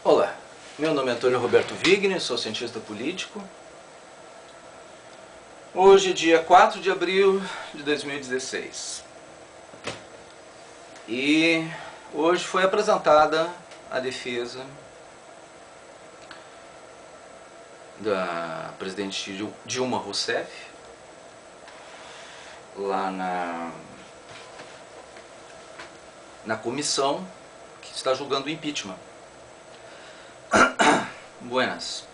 Olá, meu nome é Antônio Roberto Vigni, sou cientista político. Hoje é dia 4 de abril de 2016 e hoje foi apresentada a defesa da presidente Dilma Rousseff lá na comissão que está julgando o impeachment. Buenas.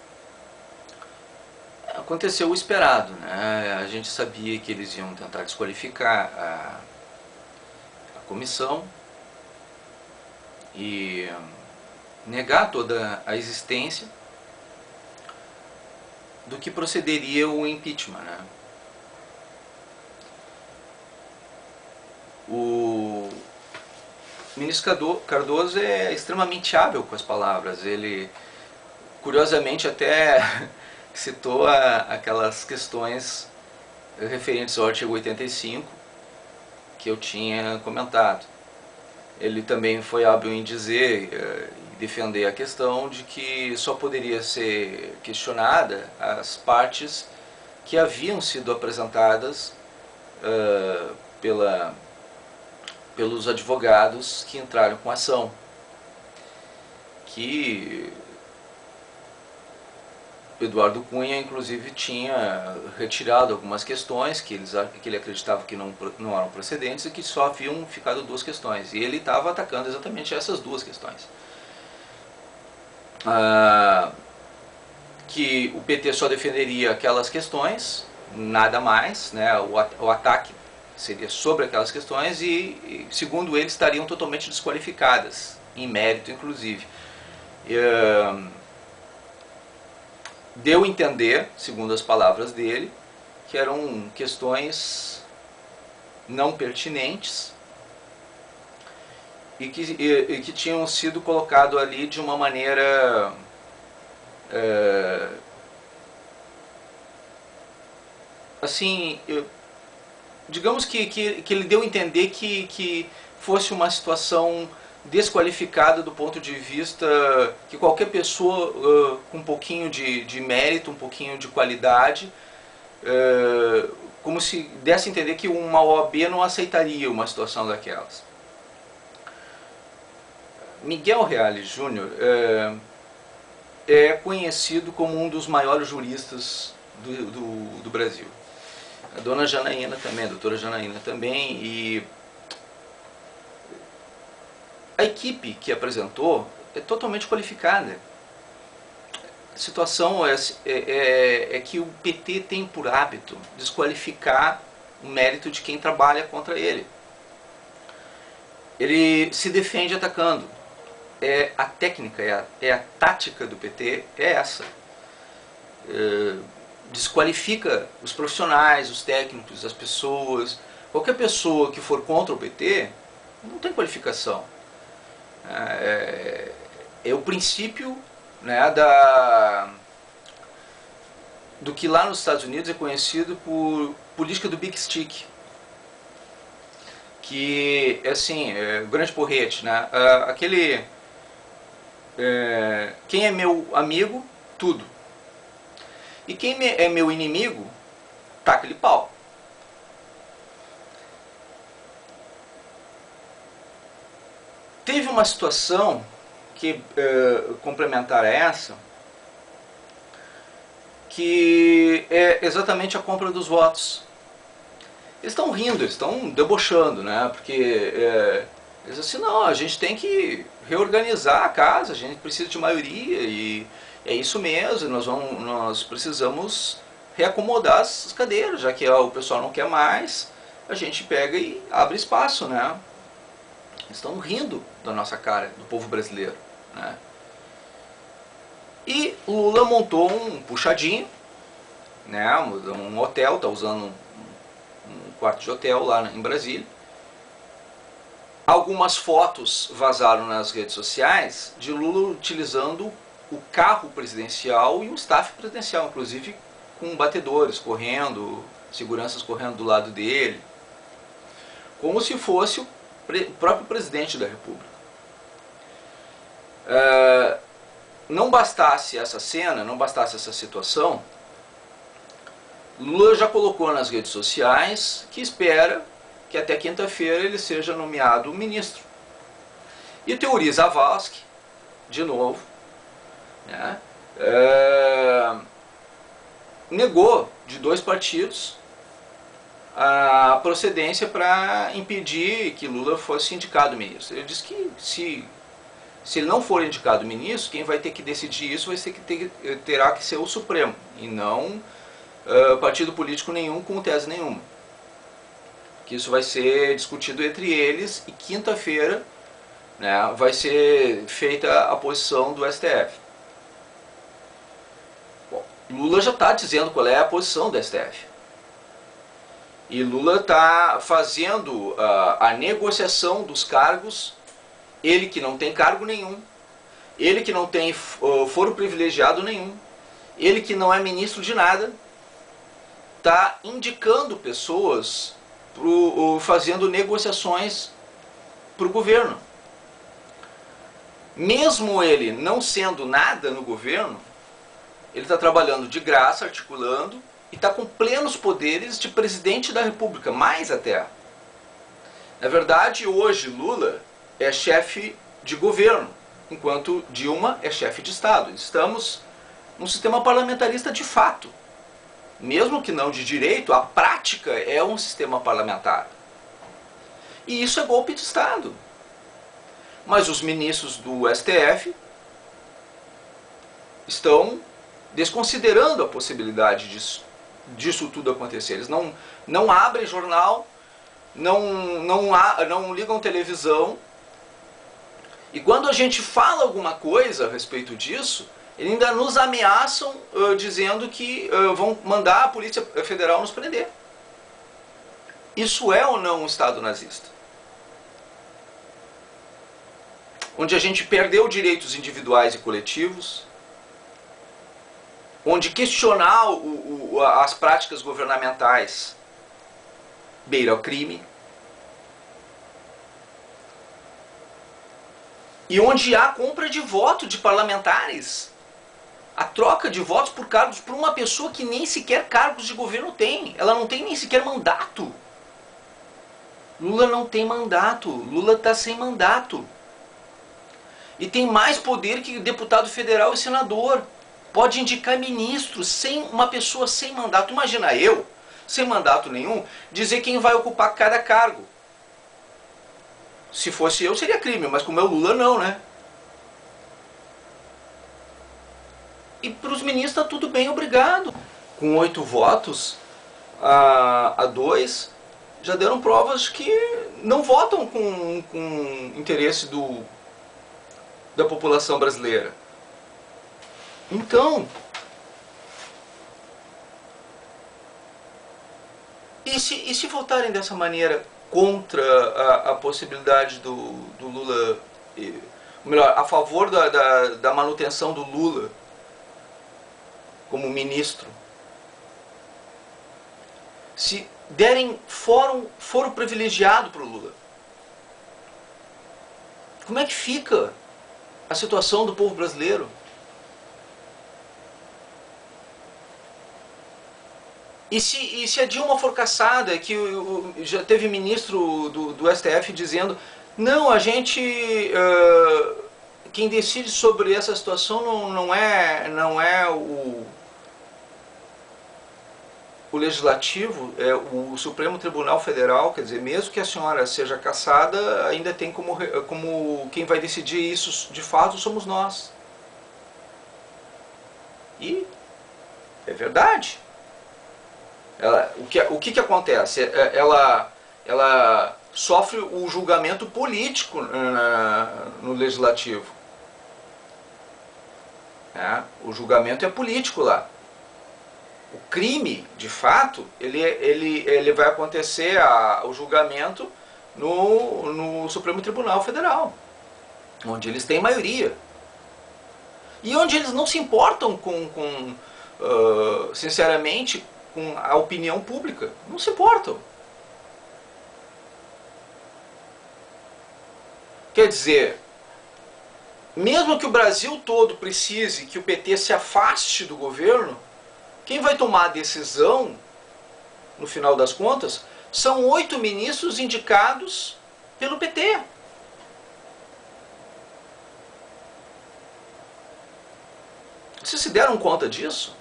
Aconteceu o esperado, né? A gente sabia que eles iam tentar desqualificar a comissão e negar toda a existência do que procederia o impeachment, né? O ministro Cardoso é extremamente hábil com as palavras. Ele, curiosamente, até citou aquelas questões referentes ao artigo 85 que eu tinha comentado. Ele também foi hábil em dizer e defender a questão de que só poderia ser questionada as partes que haviam sido apresentadas pelos advogados que entraram com a ação, que Eduardo Cunha, inclusive, tinha retirado algumas questões que ele acreditava que não eram procedentes e que só haviam ficado duas questões. E ele estava atacando exatamente essas duas questões. Que o PT só defenderia aquelas questões, nada mais, né? O ataque seria sobre aquelas questões e, segundo ele, estariam totalmente desqualificadas, em mérito, inclusive. Deu a entender, segundo as palavras dele, que eram questões não pertinentes e que tinham sido colocadas ali de uma maneira assim, digamos que ele deu a entender que fosse uma situação desqualificada do ponto de vista que qualquer pessoa com um pouquinho de mérito, um pouquinho de qualidade, como se desse a entender que uma OAB não aceitaria uma situação daquelas. Miguel Reale Júnior é conhecido como um dos maiores juristas do Brasil. A dona Janaína também, a doutora Janaína também, e a equipe que apresentou é totalmente qualificada. A situação é que o PT tem por hábito desqualificar o mérito de quem trabalha contra ele. Ele se defende atacando. A técnica, a tática do PT é essa. Desqualifica os profissionais, os técnicos, as pessoas. Qualquer pessoa que for contra o PT não tem qualificação. É o princípio, né, do que lá nos Estados Unidos é conhecido por política do Big Stick, que é assim, o grande porrete, né? Quem é meu amigo, tudo, e quem é meu inimigo, taca-lhe pau. Teve uma situação que complementar a essa, que é exatamente a compra dos votos. Eles estão rindo, eles estão debochando, né? Porque eles dizem assim, não, a gente tem que reorganizar a casa, a gente precisa de maioria e é isso mesmo, nós precisamos reacomodar as cadeiras, já que o pessoal não quer mais, a gente pega e abre espaço, né? Estão rindo da nossa cara, do povo brasileiro, né? E Lula montou um puxadinho, né? Um hotel, está usando um quarto de hotel lá em Brasília. Algumas fotos vazaram nas redes sociais de Lula utilizando o carro presidencial e o staff presidencial, inclusive com batedores correndo, seguranças correndo do lado dele, como se fosse o próprio presidente da República. não bastasse essa cena, não bastasse essa situação, Lula já colocou nas redes sociais que espera que até quinta-feira ele seja nomeado ministro. E o Teori Zavascki, de novo, né, negou de 2 partidos a procedência para impedir que Lula fosse indicado ministro. Ele disse que se ele não for indicado ministro, quem vai ter que decidir isso terá que ser o Supremo, e não partido político nenhum com tese nenhuma. Que isso vai ser discutido entre eles e quinta-feira, né, vai ser feita a posição do STF. Bom, Lula já está dizendo qual é a posição do STF. E Lula está fazendo a negociação dos cargos, ele que não tem cargo nenhum, ele que não tem foro privilegiado nenhum, ele que não é ministro de nada, está indicando pessoas, fazendo negociações para o governo. Mesmo ele não sendo nada no governo, ele está trabalhando de graça, articulando, e está com plenos poderes de presidente da República, mais até. Na verdade, hoje Lula é chefe de governo, enquanto Dilma é chefe de Estado. Estamos num sistema parlamentarista de fato. Mesmo que não de direito, a prática é um sistema parlamentar. E isso é golpe de Estado. Mas os ministros do STF estão desconsiderando a possibilidade disso tudo acontecer. Eles não abrem jornal, não ligam televisão, e quando a gente fala alguma coisa a respeito disso, eles ainda nos ameaçam dizendo que vão mandar a Polícia Federal nos prender. Isso é ou não um Estado nazista? Onde a gente perdeu direitos individuais e coletivos, onde questionar as práticas governamentais beira o crime, e onde há compra de voto de parlamentares, a troca de votos por cargos por uma pessoa que nem sequer cargos de governo tem, ela não tem nem sequer mandato. Lula não tem mandato, Lula está sem mandato. E tem mais poder que deputado federal e senador. Pode indicar ministro, uma pessoa sem mandato. Imagina eu, sem mandato nenhum, dizer quem vai ocupar cada cargo. Se fosse eu, seria crime, mas como é o Lula, não, né? E para os ministros está tudo bem, obrigado. Com 8 votos a 2, já deram provas que não votam com interesse da população brasileira. Então, e se votarem dessa maneira contra a possibilidade do Lula, ou melhor, a favor da manutenção do Lula como ministro, se derem foro privilegiado para o Lula, como é que fica a situação do povo brasileiro? E se a Dilma for cassada, que já teve ministro do STF dizendo, não, a gente, quem decide sobre essa situação não é o Legislativo, é o Supremo Tribunal Federal, quer dizer, mesmo que a senhora seja cassada, ainda tem como quem vai decidir isso de fato somos nós. E é verdade. O que acontece? Ela sofre o julgamento político no Legislativo. O julgamento é político lá. O crime, de fato, ele vai acontecer o julgamento no Supremo Tribunal Federal, onde eles têm maioria. E onde eles não se importam sinceramente, com a opinião pública. Não se importam. Quer dizer, mesmo que o Brasil todo precise que o PT se afaste do governo, quem vai tomar a decisão, no final das contas, são 8 ministros indicados pelo PT. Vocês se deram conta disso?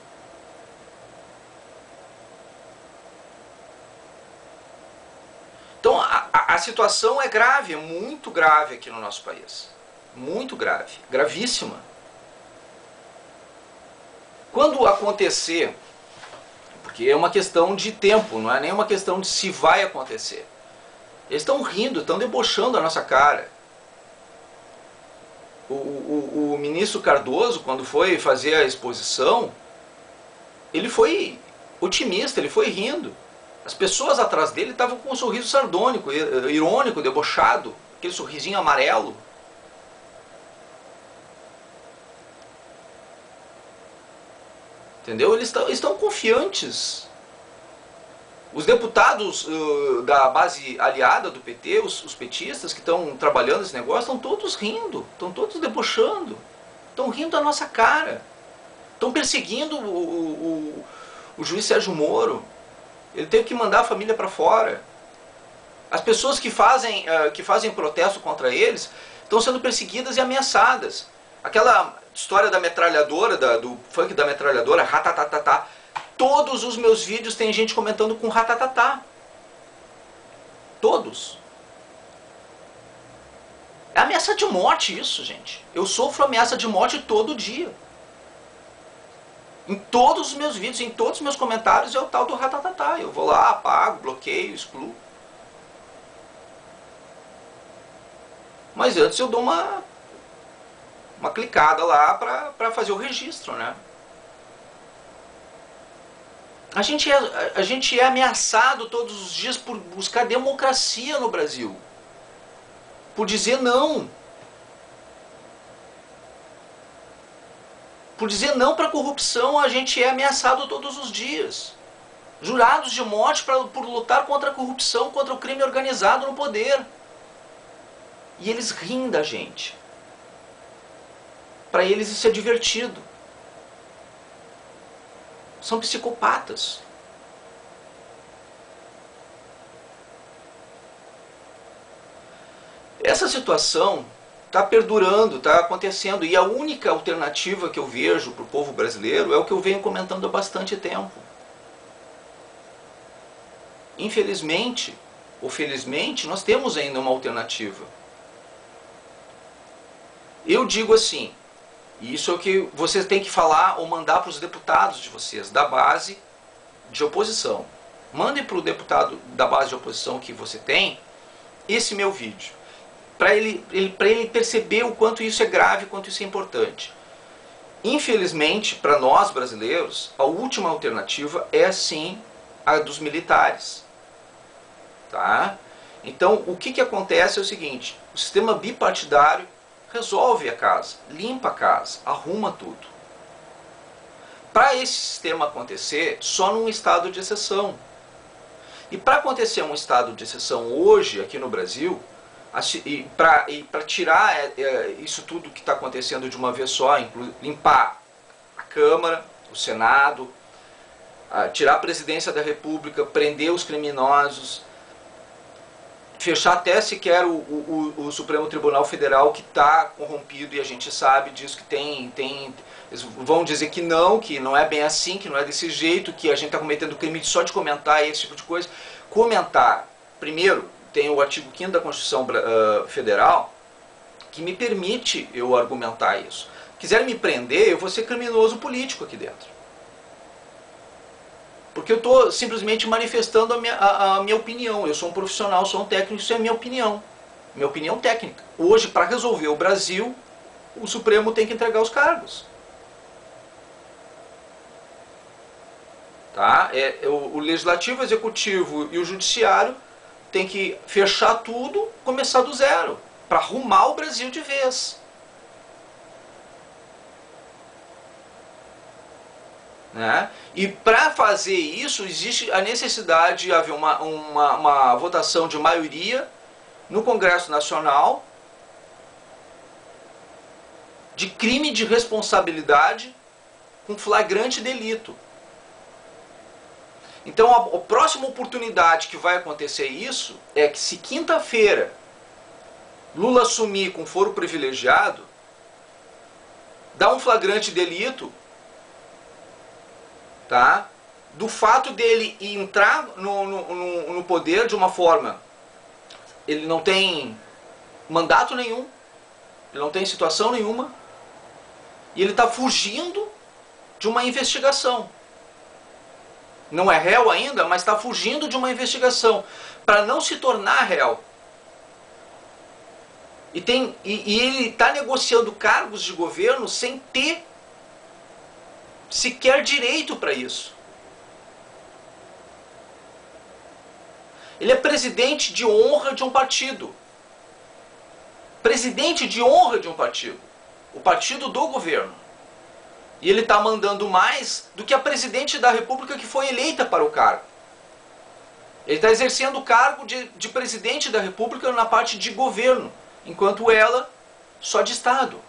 Então a situação é grave, é muito grave aqui no nosso país. Muito grave, gravíssima. Quando acontecer, porque é uma questão de tempo, não é nem uma questão de se vai acontecer. Eles estão rindo, estão debochando a nossa cara. O ministro Cardoso, quando foi fazer a exposição, ele foi otimista, ele foi rindo. As pessoas atrás dele estavam com um sorriso sardônico, irônico, debochado, aquele sorrisinho amarelo. Entendeu? Eles estão confiantes. Os deputados da base aliada do PT, os petistas que estão trabalhando esse negócio, estão todos rindo, estão todos debochando, estão rindo da nossa cara, estão perseguindo o juiz Sérgio Moro. Ele teve que mandar a família para fora. As pessoas que fazem protesto contra eles estão sendo perseguidas e ameaçadas. Aquela história da metralhadora, do funk da metralhadora, ratatatá. Todos os meus vídeos tem gente comentando com ratatatá. Todos. É ameaça de morte isso, gente. Eu sofro ameaça de morte todo dia. Em todos os meus vídeos, em todos os meus comentários é o tal do ratatatá. Eu vou lá, apago, bloqueio, excluo. Mas antes eu dou uma clicada lá para fazer o registro, né? A gente é ameaçado todos os dias por buscar democracia no Brasil. Por dizer não. Por dizer não para a corrupção, a gente é ameaçado todos os dias. Jurados de morte por lutar contra a corrupção, contra o crime organizado no poder. E eles riem da gente. Para eles isso é divertido. São psicopatas. Essa situação está perdurando, está acontecendo. E a única alternativa que eu vejo para o povo brasileiro é o que eu venho comentando há bastante tempo. Infelizmente, ou felizmente, nós temos ainda uma alternativa. Eu digo assim, e isso é o que vocês têm que falar ou mandar para os deputados de vocês, da base de oposição. Mandem para o deputado da base de oposição que você tem esse meu vídeo. Para ele perceber o quanto isso é grave, o quanto isso é importante. Infelizmente, para nós brasileiros, a última alternativa é sim a dos militares. Tá? Então, o que acontece é o seguinte, o sistema bipartidário resolve a casa, limpa a casa, arruma tudo. Para esse sistema acontecer, só num estado de exceção. E para acontecer um estado de exceção hoje, aqui no Brasil, e para tirar isso tudo que está acontecendo de uma vez só, limpar a Câmara, o Senado, tirar a presidência da República, prender os criminosos, fechar até sequer o Supremo Tribunal Federal, que está corrompido, e a gente sabe disso, que eles vão dizer que não é bem assim, que não é desse jeito, que a gente está cometendo crime só de comentar esse tipo de coisa. Comentar, primeiro, tem o artigo 5º da Constituição Federal, que me permite eu argumentar isso. Quiserem me prender, eu vou ser criminoso político aqui dentro. Porque eu estou simplesmente manifestando a minha opinião. Eu sou um profissional, sou um técnico, isso é a minha opinião. Minha opinião técnica. Hoje, para resolver o Brasil, o Supremo tem que entregar os cargos. Tá? O Legislativo, o Executivo e o Judiciário tem que fechar tudo, começar do zero, para arrumar o Brasil de vez. Né? E para fazer isso, existe a necessidade de haver uma votação de maioria no Congresso Nacional de crime de responsabilidade com flagrante delito. Então a próxima oportunidade que vai acontecer isso é que se quinta-feira Lula assumir com foro privilegiado, dá um flagrante delito, tá? Do fato dele entrar no poder de uma forma, ele não tem mandato nenhum, ele não tem situação nenhuma, e ele está fugindo de uma investigação. Não é réu ainda, mas está fugindo de uma investigação para não se tornar réu. E ele está negociando cargos de governo sem ter sequer direito para isso. Ele é presidente de honra de um partido. Presidente de honra de um partido. O partido do governo. E ele está mandando mais do que a presidente da República que foi eleita para o cargo. Ele está exercendo o cargo de presidente da República na parte de governo, enquanto ela só de Estado.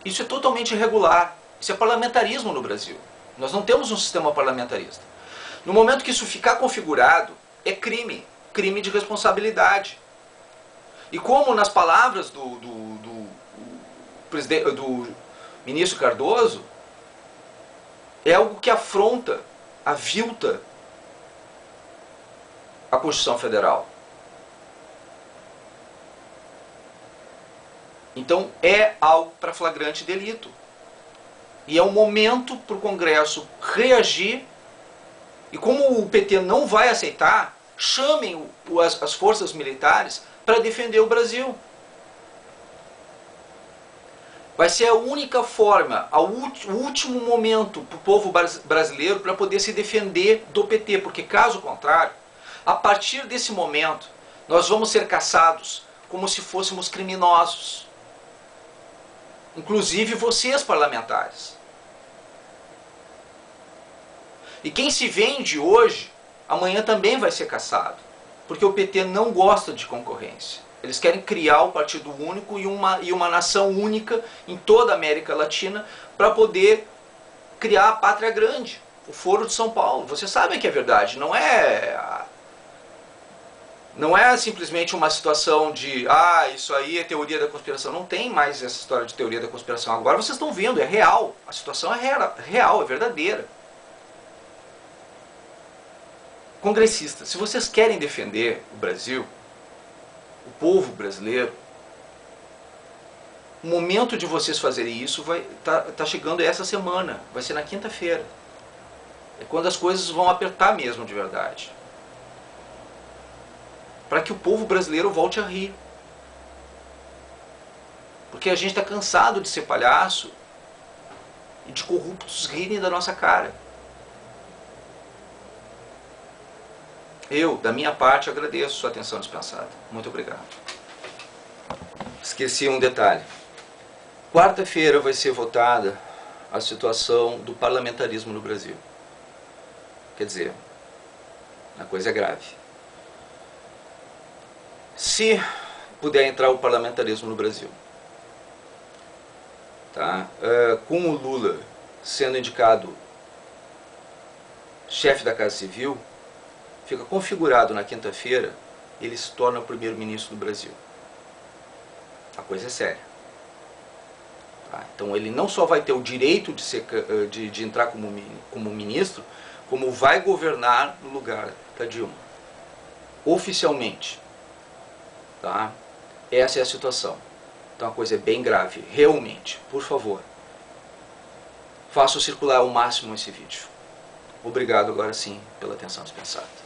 Isso é totalmente irregular. Isso é parlamentarismo no Brasil. Nós não temos um sistema parlamentarista. No momento que isso ficar configurado, é crime. Crime de responsabilidade. E como nas palavras do ministro Cardoso, é algo que afronta, avilta a Constituição Federal. Então é algo para flagrante delito. E é um momento para o Congresso reagir. E como o PT não vai aceitar, chamem as forças militares para defender o Brasil. Vai ser a única forma, o último momento para o povo brasileiro para poder se defender do PT. Porque caso contrário, a partir desse momento, nós vamos ser caçados como se fôssemos criminosos. Inclusive vocês, parlamentares. E quem se vende hoje, amanhã também vai ser caçado. Porque o PT não gosta de concorrência. Eles querem criar um partido único e uma nação única em toda a América Latina para poder criar a pátria grande. O Foro de São Paulo. Vocês sabem que é verdade. Não é simplesmente uma situação de isso aí é teoria da conspiração. Não tem mais essa história de teoria da conspiração. Agora vocês estão vendo, é real. A situação é real, é verdadeira. Congressistas, se vocês querem defender o Brasil, o povo brasileiro, o momento de vocês fazerem isso tá chegando essa semana, vai ser na quinta-feira. É quando as coisas vão apertar mesmo de verdade. Para que o povo brasileiro volte a rir. Porque a gente está cansado de ser palhaço e de corruptos rirem da nossa cara. Eu, da minha parte, agradeço sua atenção dispensada. Muito obrigado. Esqueci um detalhe. Quarta-feira vai ser votada a situação do parlamentarismo no Brasil. Quer dizer, a coisa é grave. Se puder entrar o parlamentarismo no Brasil, tá? Com o Lula sendo indicado chefe da Casa Civil, fica configurado na quinta-feira, ele se torna o primeiro-ministro do Brasil. A coisa é séria. Tá? Então ele não só vai ter o direito de entrar como ministro, como vai governar no lugar da Dilma. Oficialmente. Tá? Essa é a situação. Então a coisa é bem grave. Realmente, por favor, façam circular ao máximo esse vídeo. Obrigado agora sim pela atenção dispensada.